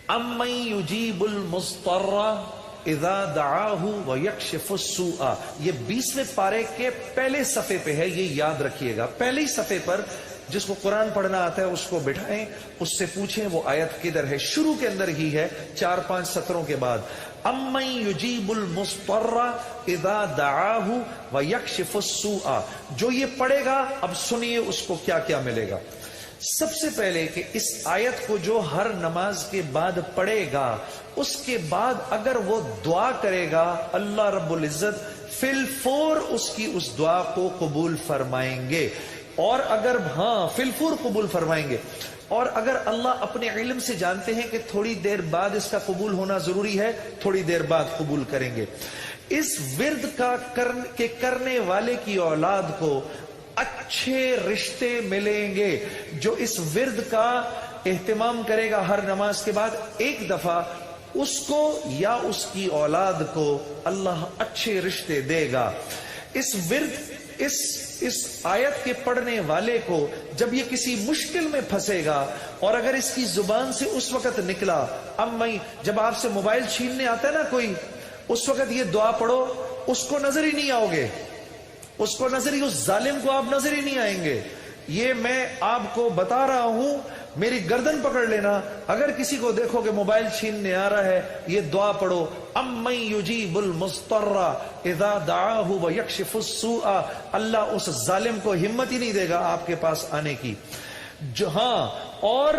امن یجیب المضطر اذا دعاہ ویکشف السوء، یہ 20ویں پارے کے پہلے صفحے پہ ہے، یہ یاد رکھیے گا۔ پہلے ہی صفحے پر جس کو قرآن پڑھنا آتا ہے اس کو بٹھائیں، اس سے پوچھیں وہ آیت کدھر ہے، شروع کے اندر ہی ہے 4-5 سطروں کے بعد۔ امن یجیب المضطر اذا دعاہ ویکشف السوء، جو یہ پڑھے گا اب سنیے اس کو کیا کیا ملے گا۔ سب سے پہلے کہ اس آیت کو جو ہر نماز کے بعد پڑھے گا، اس کے بعد اگر وہ دعا کرے گا اللہ رب العزت فی الفور اس کی اس دعا کو قبول فرمائیں گے، اور اگر فی الفور قبول فرمائیں گے، اور اگر اللہ اپنے علم سے جانتے ہیں کہ تھوڑی دیر بعد اس کا قبول ہونا ضروری ہے، تھوڑی دیر بعد قبول کریں گے۔ اس ورد کا کرنے والے کی اولاد کو اچھے رشتے ملیں گے۔ جو اس ورد کا اہتمام کرے گا ہر نماز کے بعد ایک دفعہ، اس کو یا اس کی اولاد کو اللہ اچھے رشتے دے گا۔ اس ورد اس آیت کے پڑھنے والے کو جب یہ کسی مشکل میں پھنسے گا، اور اگر اس کی زبان سے اس وقت نکلا، جب آپ سے موبائل چھیننے آتا ہے نا کوئی، اس وقت یہ دعا پڑھو، اس کو نظر ہی نہیں آؤ گے، اس کو نظر ہی، اس ظالم کو آپ نظر ہی نہیں آئیں گے۔ یہ میں آپ کو بتا رہا ہوں، میری گردن پکڑ لینا، اگر کسی کو دیکھو کہ موبائل چھیننے آ رہا ہے، یہ دعا پڑھو، امن یجیب المضطر اذا دعاہ ویکشف السوء، اللہ اس ظالم کو ہمت ہی نہیں دے گا آپ کے پاس آنے کی۔ اور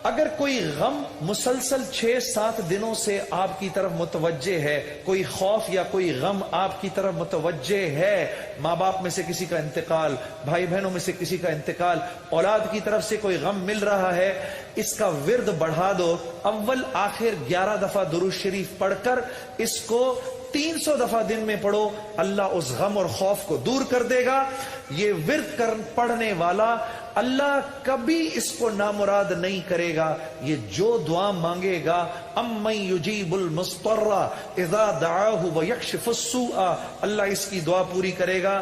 اگر کوئی غم مسلسل 6-7 دنوں سے آپ کی طرف متوجہ ہے، کوئی خوف یا کوئی غم آپ کی طرف متوجہ ہے، ماں باپ میں سے کسی کا انتقال، بھائی بہنوں میں سے کسی کا انتقال، اولاد کی طرف سے کوئی غم مل رہا ہے، اس کا ورد بڑھا دو، اول آخر 11 دفعہ درود شریف پڑھ کر اس کو 300 دفعہ دن میں پڑھو، اللہ اس غم اور خوف کو دور کر دے گا۔ یہ ورد پڑھنے والا اللہ کبھی اس کو نامراد نہیں کرے گا۔ یہ جو دعا مانگے گا، امن یجیب المضطر اذا دعاہ ویکشف السوء، اللہ اس کی دعا پوری کرے گا۔